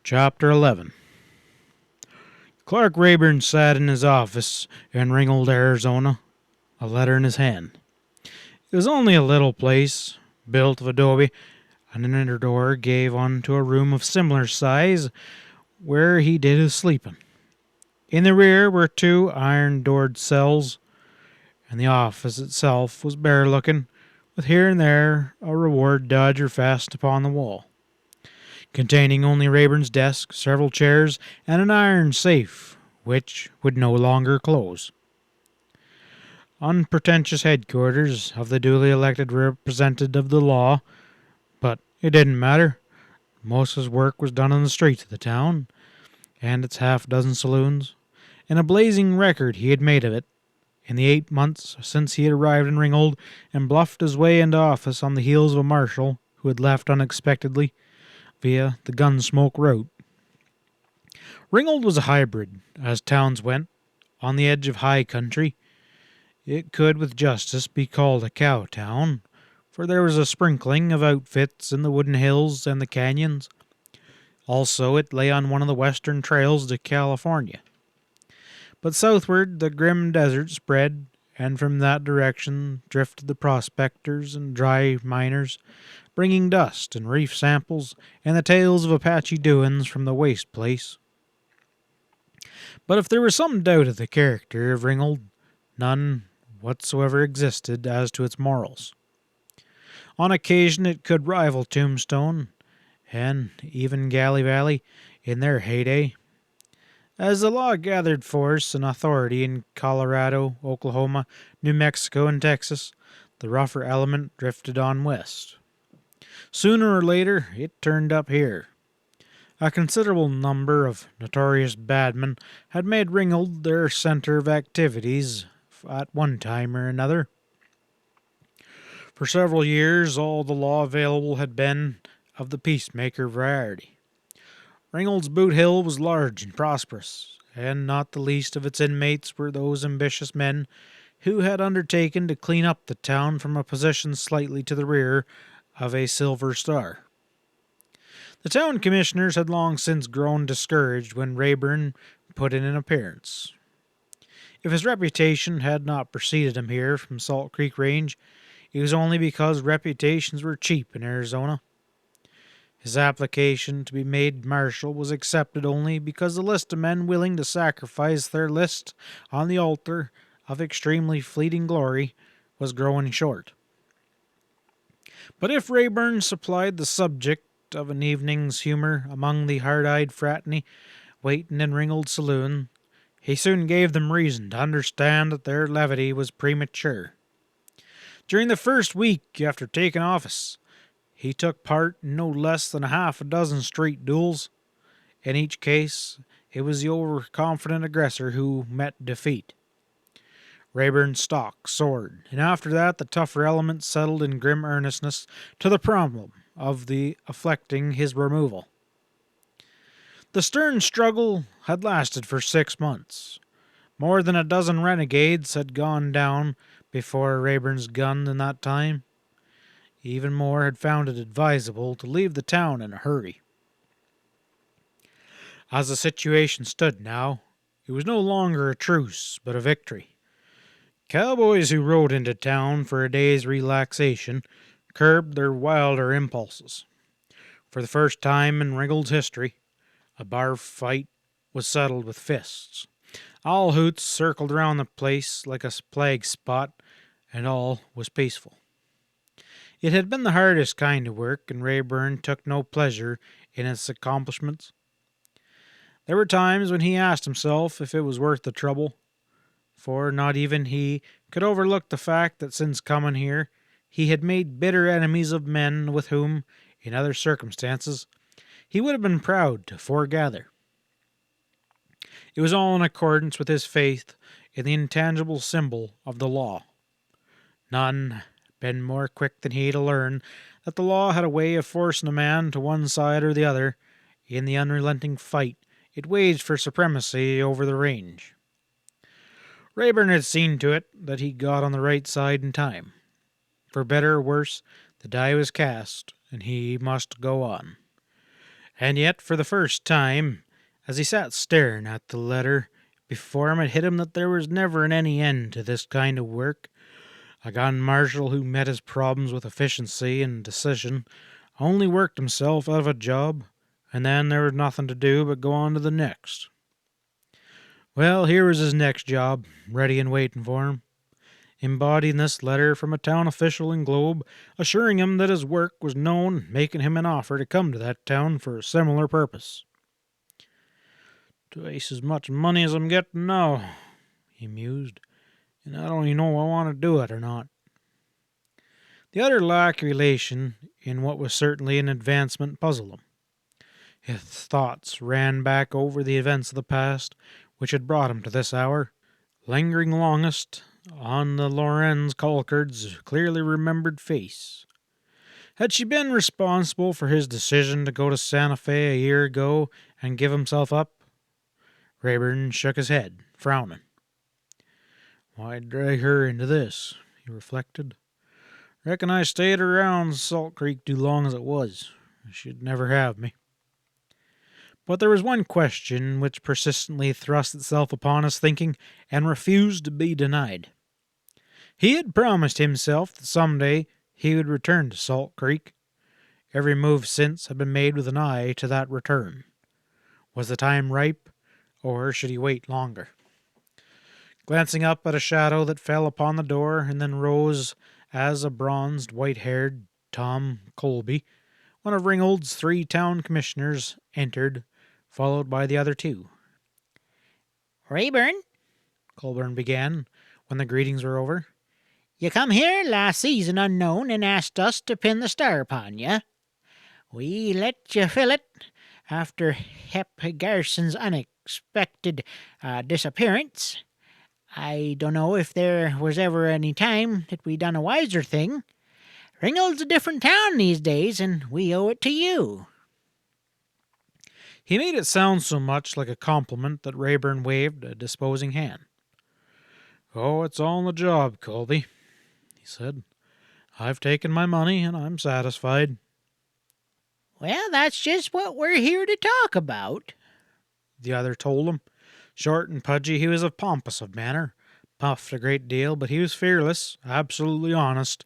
Chapter 11. Clark Rayburn sat in his office in Ringgold, Arizona, a letter in his hand. It was only a little place, built of adobe, and an inner door gave onto a room of similar size where he did his sleeping. In the rear were two iron-doored cells, and the office itself was bare-looking, with here and there a reward dodger fast upon the wall, containing only Rayburn's desk, several chairs, and an iron safe, which would no longer close. Unpretentious headquarters of the duly elected representative of the law, but it didn't matter. Most of his work was done in the streets of the town, and its half-dozen saloons, and a blazing record he had made of it in the 8 months since he had arrived in Ringgold and bluffed his way into office on the heels of a marshal who had left unexpectedly via the Gunsmoke route. Ringgold was a hybrid, as towns went, on the edge of high country. It could with justice be called a cow town, for there was a sprinkling of outfits in the wooded hills and the canyons. Also, it lay on one of the western trails to California. But southward the grim desert spread, and from that direction drifted the prospectors and dry miners, bringing dust and reef samples and the tales of Apache doings from the waste place. But if there was some doubt of the character of Ringgold, none whatsoever existed as to its morals. On occasion it could rival Tombstone, and even Galley Valley in their heyday. As the law gathered force and authority in Colorado, Oklahoma, New Mexico, and Texas, the rougher element drifted on west. Sooner or later, it turned up here. A considerable number of notorious badmen had made Ringgold their center of activities at one time or another. For several years, all the law available had been of the peacemaker variety. Ringgold's Boot Hill was large and prosperous, and not the least of its inmates were those ambitious men who had undertaken to clean up the town from a position slightly to the rear of a silver star. The town commissioners had long since grown discouraged when Rayburn put in an appearance. If his reputation had not preceded him here from Salt Creek Range, it was only because reputations were cheap in Arizona. His application to be made marshal was accepted only because the list of men willing to sacrifice their list on the altar of extremely fleeting glory was growing short. But if Rayburn supplied the subject of an evening's humor among the hard-eyed fraternity waiting in Ringgold saloon, he soon gave them reason to understand that their levity was premature. During the first week after taking office, he took part in no less than half a dozen street duels. In each case, it was the overconfident aggressor who met defeat. Rayburn's stock soared, and after that the tougher element settled in grim earnestness to the problem of the effecting his removal. The stern struggle had lasted for 6 months. More than a dozen renegades had gone down before Rayburn's gun in that time. Even more had found it advisable to leave the town in a hurry. As the situation stood now, it was no longer a truce, but a victory. Cowboys who rode into town for a day's relaxation curbed their wilder impulses. For the first time in Ringgold's history, a bar fight was settled with fists. All hoots circled around the place like a plague spot, and all was peaceful. It had been the hardest kind of work, and Rayburn took no pleasure in its accomplishments. There were times when he asked himself if it was worth the trouble, for not even he could overlook the fact that since coming here, he had made bitter enemies of men with whom, in other circumstances, he would have been proud to foregather. It was all in accordance with his faith in the intangible symbol of the law. None had been more quick than he to learn that the law had a way of forcing a man to one side or the other in the unrelenting fight it waged for supremacy over the range. Rayburn had seen to it that he got on the right side in time. For better or worse, the die was cast, and he must go on. And yet, for the first time, as he sat staring at the letter before him, it hit him that there was never any end to this kind of work. A gun marshal who met his problems with efficiency and decision only worked himself out of a job, and then there was nothing to do but go on to the next. Well, here was his next job, ready and waiting for him, embodying this letter from a town official in Globe, assuring him that his work was known, making him an offer to come to that town for a similar purpose. "Twice as much money as I'm getting now," he mused, "and I don't even know if I want to do it or not." The utter lack of relation in what was certainly an advancement puzzled him. His thoughts ran back over the events of the past which had brought him to this hour, lingering longest on the Lorenz Colcard's clearly remembered face. Had she been responsible for his decision to go to Santa Fe a year ago and give himself up? Rayburn shook his head, frowning. Why drag her into this? He reflected. Reckon I stayed around Salt Creek too long as it was. She'd never have me. But there was one question which persistently thrust itself upon his thinking and refused to be denied. He had promised himself that some day he would return to Salt Creek. Every move since had been made with an eye to that return. Was the time ripe, or should he wait longer? Glancing up at a shadow that fell upon the door and then rose as a bronzed, white-haired Tom Colby, one of Ringgold's 3 town commissioners, entered, followed by the other 2. "Rayburn," Colburn began, when the greetings were over, "you come here last season unknown and asked us to pin the star upon you. We let you fill it after Hep Garson's unexpected disappearance. I don't know if there was ever any time that we done a wiser thing. Ringgold's a different town these days, and we owe it to you." He made it sound so much like a compliment that Rayburn waved a disposing hand. "Oh, it's all in the job, Colby," he said. "I've taken my money, and I'm satisfied." "Well, that's just what we're here to talk about," the other told him. Short and pudgy, he was pompous of manner, puffed a great deal, but he was fearless, absolutely honest,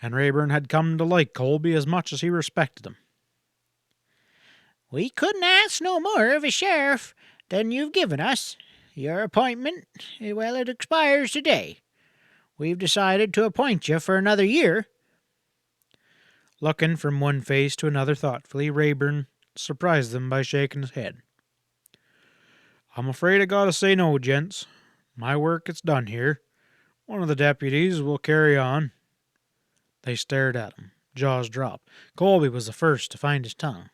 and Rayburn had come to like Colby as much as he respected him. "We couldn't ask no more of a sheriff than you've given us. Your appointment, well, it expires today. We've decided to appoint you for another year." Looking from one face to another thoughtfully, Rayburn surprised them by shaking his head. "I'm afraid I gotta say no, gents. My work is done here. One of the deputies will carry on." They stared at him, jaws dropped. Colby was the first to find his tongue.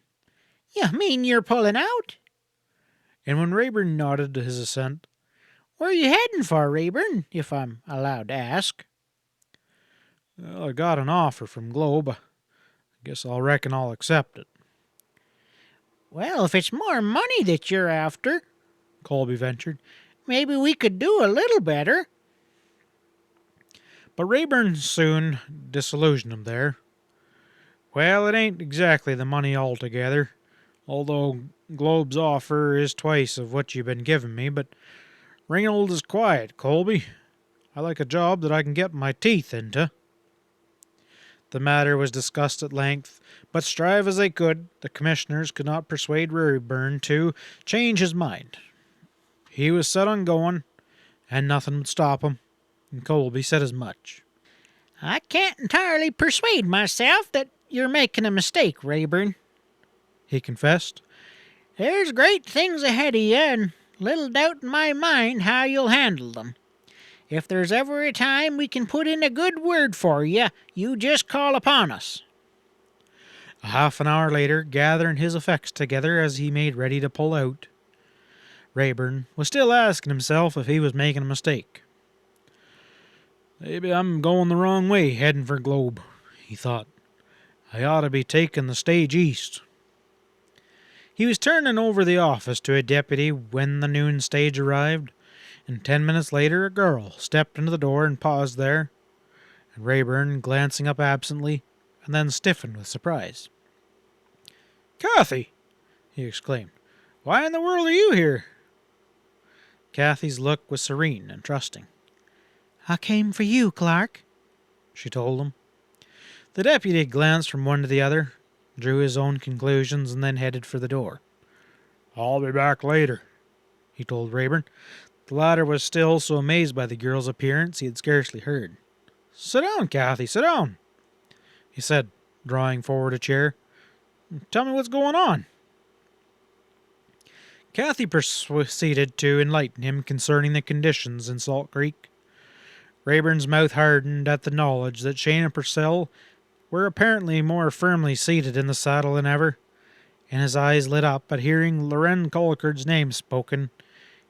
"You mean you're pulling out?" And when Rayburn nodded his assent, "Where are you heading for, Rayburn, if I'm allowed to ask?" "Well, I got an offer from Globe. I guess I'll reckon I'll accept it." "Well, if it's more money that you're after," Colby ventured, "maybe we could do a little better." But Rayburn soon disillusioned him there. "Well, it ain't exactly the money altogether, although Globe's offer is twice of what you've been giving me, but Ringgold is quiet, Colby. I like a job that I can get my teeth into." The matter was discussed at length, but strive as they could, the commissioners could not persuade Rayburn to change his mind. He was set on going, and nothing would stop him, and Colby said as much. "I can't entirely persuade myself that you're making a mistake, Rayburn," he confessed. "There's great things ahead of you, and little doubt in my mind how you'll handle them. If there's ever a time we can put in a good word for you, you just call upon us." A half an hour later, gathering his effects together as he made ready to pull out, Rayburn was still asking himself if he was making a mistake. "Maybe I'm going the wrong way, heading for Globe," he thought. "I ought to be taking the stage east." He was turning over the office to a deputy when the noon stage arrived, and 10 minutes later a girl stepped into the door and paused there, and Rayburn, glancing up absently, and then stiffened with surprise. "Kathy, he exclaimed. "Why in the world are you here?" Kathy's look was serene and trusting. "I came for you, Clark," she told him. The deputy glanced from one to the other, drew his own conclusions, and then headed for the door. "I'll be back later," he told Rayburn. The latter was still so amazed by the girl's appearance he had scarcely heard. "Sit down, Kathy, sit down," he said, drawing forward a chair. "Tell me what's going on." Kathy proceeded to enlighten him concerning the conditions in Salt Creek. Rayburn's mouth hardened at the knowledge that Shane and Purcell were apparently more firmly seated in the saddle than ever, and his eyes lit up at hearing Loren Collicard's name spoken,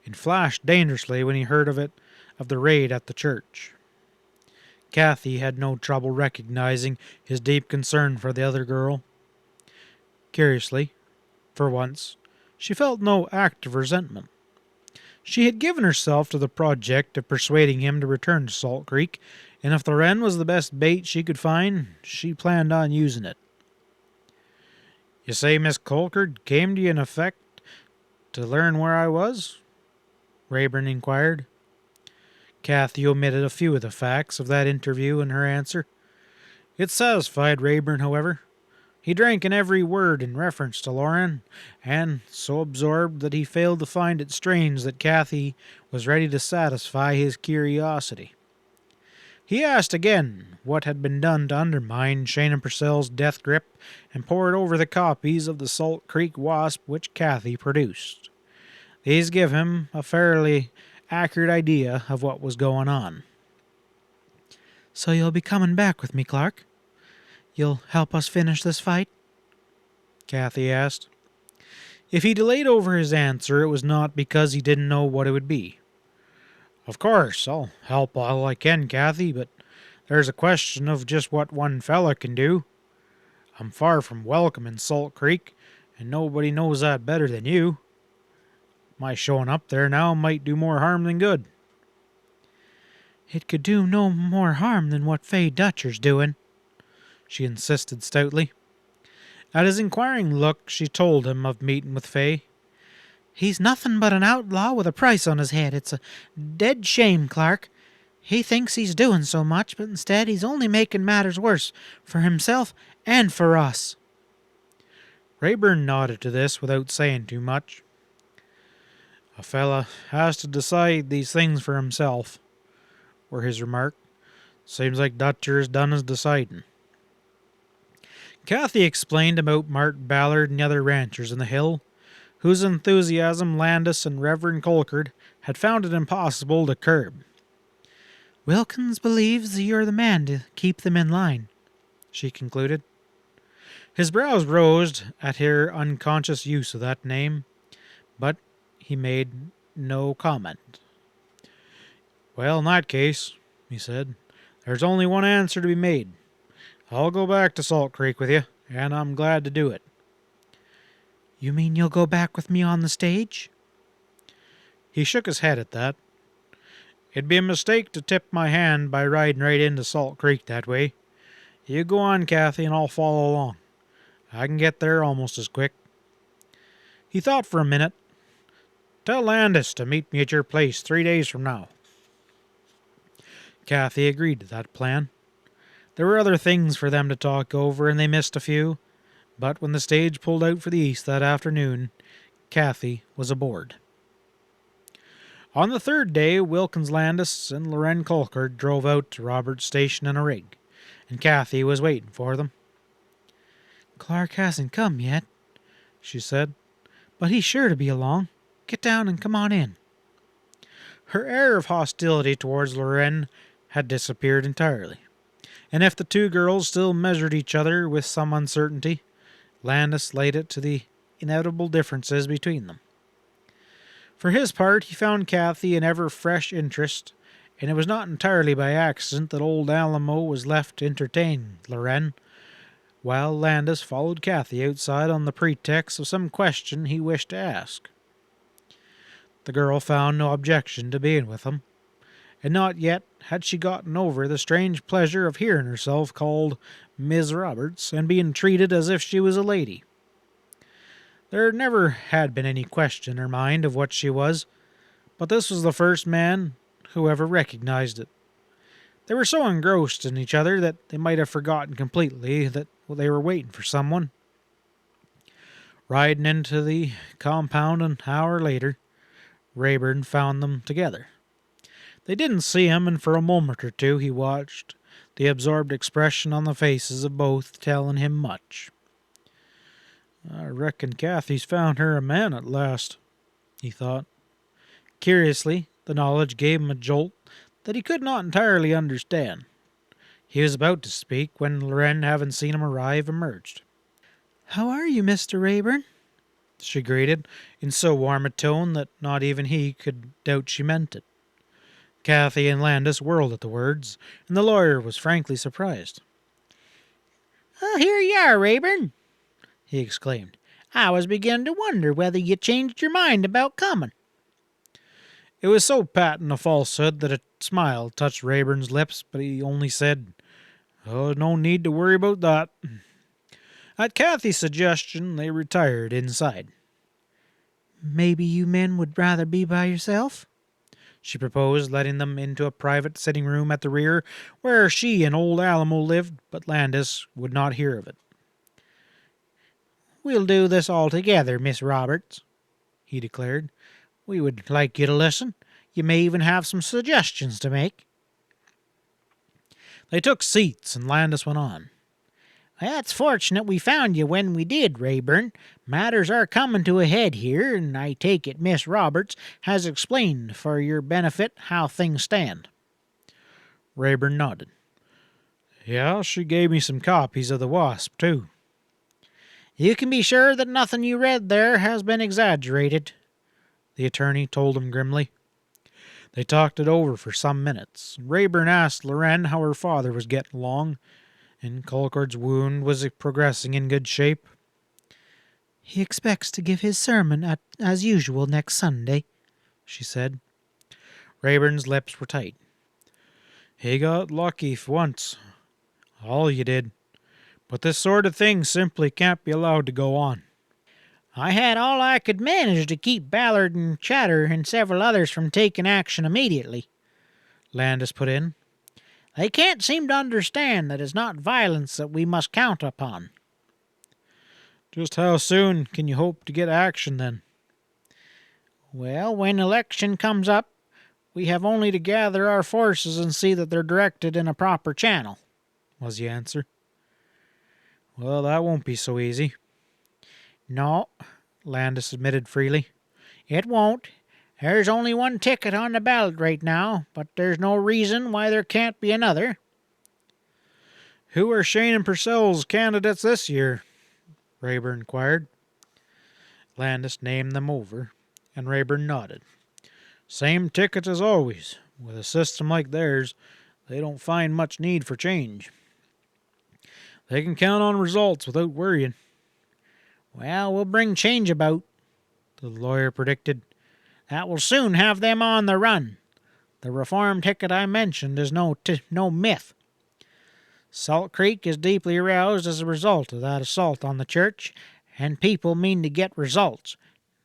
and flashed dangerously when he heard of the raid at the church. Kathy had no trouble recognizing his deep concern for the other girl. Curiously, for once, she felt no active resentment. She had given herself to the project of persuading him to return to Salt Creek, and if the wren was the best bait she could find, she planned on using it. "You say Miss Collicard came to you in effect to learn where I was?" Rayburn inquired. Kathy omitted a few of the facts of that interview in her answer. It satisfied Rayburn, however. He drank in every word in reference to Loren, and so absorbed that he failed to find it strange that Kathy was ready to satisfy his curiosity. He asked again what had been done to undermine Shane and Purcell's death grip, and pored over the copies of the Salt Creek Wasp which Kathy produced. These give him a fairly accurate idea of what was going on. "So you'll be coming back with me, Clark? You'll help us finish this fight?" Kathy asked. If he delayed over his answer, it was not because he didn't know what it would be. "Of course, I'll help all I can, Kathy, but there's a question of just what one fella can do. I'm far from welcome in Salt Creek, and nobody knows that better than you. My showing up there now might do more harm than good." "It could do no more harm than what Fay Dutcher's doing," she insisted stoutly. At his inquiring look, she told him of meeting with Fay. "He's nothing but an outlaw with a price on his head. It's a dead shame, Clark. He thinks he's doing so much, but instead he's only making matters worse for himself and for us." Rayburn nodded to this without saying too much. "A fella has to decide these things for himself," were his remark. "Seems like Dutcher has done his deciding." Kathy explained about Mart Ballard and the other ranchers in the hill, whose enthusiasm Landis and Reverend Collicard had found it impossible to curb. "Wilkins believes you're the man to keep them in line," she concluded. His brows rose at her unconscious use of that name, but he made no comment. "Well, in that case," he said, "there's only one answer to be made. I'll go back to Salt Creek with you, and I'm glad to do it." "You mean you'll go back with me on the stage?" He shook his head at that. "It'd be a mistake to tip my hand by riding right into Salt Creek that way. You go on, Kathy, and I'll follow along. I can get there almost as quick." He thought for a minute. "Tell Landis to meet me at your place 3 days from now." Kathy agreed to that plan. There were other things for them to talk over, and they missed a few, but when the stage pulled out for the east that afternoon, Kathy was aboard. On the third day, Wilkins Landis and Loren Collicard drove out to Robert's station in a rig, and Kathy was waiting for them. "Clark hasn't come yet," she said, "but he's sure to be along. Get down and come on in." Her air of hostility towards Loren had disappeared entirely, and if the two girls still measured each other with some uncertainty, Landis laid it to the inevitable differences between them. For his part, he found Kathy an ever-fresh interest, and it was not entirely by accident that old Alamo was left to entertain Loren, while Landis followed Kathy outside on the pretext of some question he wished to ask. The girl found no objection to being with him, and not yet had she gotten over the strange pleasure of hearing herself called Miss Roberts and being treated as if she was a lady. There never had been any question in her mind of what she was, but this was the first man who ever recognized it. They were so engrossed in each other that they might have forgotten completely that they were waiting for someone. Riding into the compound an hour later, Rayburn found them together. They didn't see him, and for a moment or two he watched, the absorbed expression on the faces of both telling him much. "I reckon Kathy's found her a man at last," he thought. Curiously, the knowledge gave him a jolt that he could not entirely understand. He was about to speak when Loren, having seen him arrive, emerged. "How are you, Mr. Rayburn?" she greeted, in so warm a tone that not even he could doubt she meant it. Kathy and Landis whirled at the words, and the lawyer was frankly surprised. "Oh, here you are, Rayburn," he exclaimed. "I was beginning to wonder whether you changed your mind about coming." It was so patent a falsehood that a smile touched Rayburn's lips, but he only said, "Oh, no need to worry about that." At Kathy's suggestion, they retired inside. "Maybe you men would rather be by yourself?" she proposed, letting them into a private sitting room at the rear, where she and old Alamo lived, but Landis would not hear of it. "We'll do this all together, Miss Roberts," he declared. "We would like you to listen. You may even have some suggestions to make." They took seats, and Landis went on. "It's fortunate we found you when we did, Rayburn. Matters are coming to a head here, and I take it Miss Roberts has explained for your benefit how things stand." Rayburn nodded. "Yeah, she gave me some copies of the Wasp, too." "You can be sure that nothing you read there has been exaggerated," the attorney told him grimly. They talked it over for some minutes. Rayburn asked Loren how her father was getting along, and Colcord's wound was progressing in good shape. "He expects to give his sermon as usual next Sunday," she said. Rayburn's lips were tight. "He got lucky for once. All you did. But this sort of thing simply can't be allowed to go on." "I had all I could manage to keep Ballard and Chatter and several others from taking action immediately," Landis put in. "They can't seem to understand that it's not violence that we must count upon." "Just how soon can you hope to get action, then?" "Well, when election comes up, we have only to gather our forces and see that they're directed in a proper channel," was the answer. "Well, that won't be so easy." "No," Landis admitted freely. "It won't. There's only one ticket on the ballot right now, but there's no reason why there can't be another." "Who are Shane and Purcell's candidates this year?" Rayburn inquired. Landis named them over, and Rayburn nodded. "Same tickets as always. With a system like theirs, they don't find much need for change. They can count on results without worrying." "Well, we'll bring change about," the lawyer predicted. "That will soon have them on the run. The reform ticket I mentioned is no myth. Salt Creek is deeply aroused as a result of that assault on the church, and people mean to get results.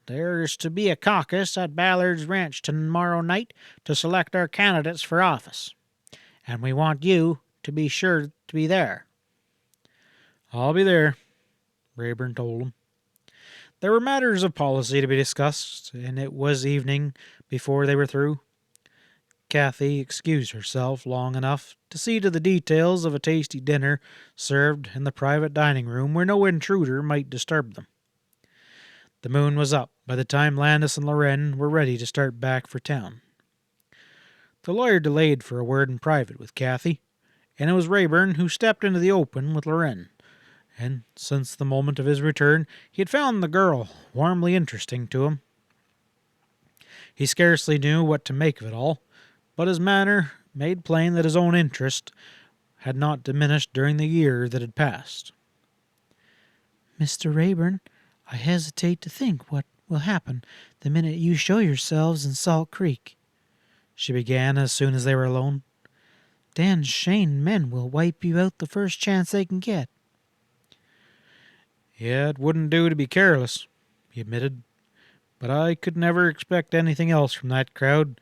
There is to be a caucus at Ballard's Ranch tomorrow night to select our candidates for office, and we want you to be sure to be there." "I'll be there," Rayburn told him. There were matters of policy to be discussed, and it was evening before they were through. Kathy excused herself long enough to see to the details of a tasty dinner served in the private dining room where no intruder might disturb them. The moon was up by the time Landis and Loren were ready to start back for town. The lawyer delayed for a word in private with Kathy, and it was Rayburn who stepped into the open with Loren. And since the moment of his return, he had found the girl warmly interesting to him. He scarcely knew what to make of it all, but his manner made plain that his own interest had not diminished during the year that had passed. "Mr. Rayburn, I hesitate to think what will happen the minute you show yourselves in Salt Creek," she began as soon as they were alone. "Dan Shane men will wipe you out the first chance they can get." "Yeah, it wouldn't do to be careless," he admitted. But I could never expect anything else from that crowd.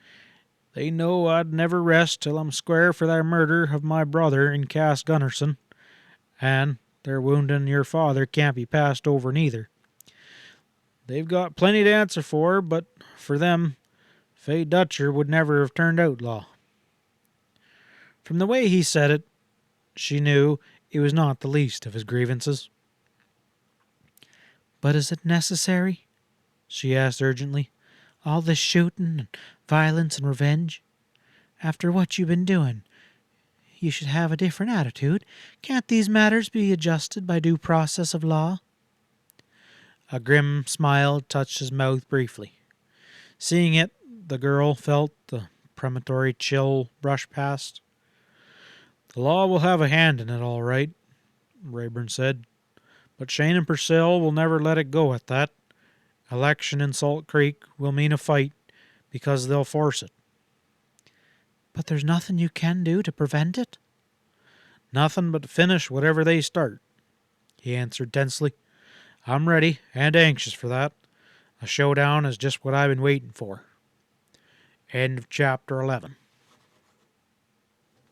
They know I'd never rest till I'm square for their murder of my brother in Cass Gunnerson, and their wounding your father can't be passed over neither. They've got plenty to answer for, but for them, Fay Dutcher would never have turned outlaw. From the way he said it, she knew it was not the least of his grievances. "But is it necessary?" she asked urgently. "All this shooting and violence and revenge? After what you've been doing, you should have a different attitude. Can't these matters be adjusted by due process of law?" A grim smile touched his mouth briefly. Seeing it, the girl felt the premonitory chill brush past. "The law will have a hand in it, all right," Rayburn said. "But Shane and Purcell will never let it go at that. Election in Salt Creek will mean a fight because they'll force it." "But there's nothing you can do to prevent it?" "Nothing but finish whatever they start," he answered tensely. "I'm ready and anxious for that. A showdown is just what I've been waiting for." End of chapter 11.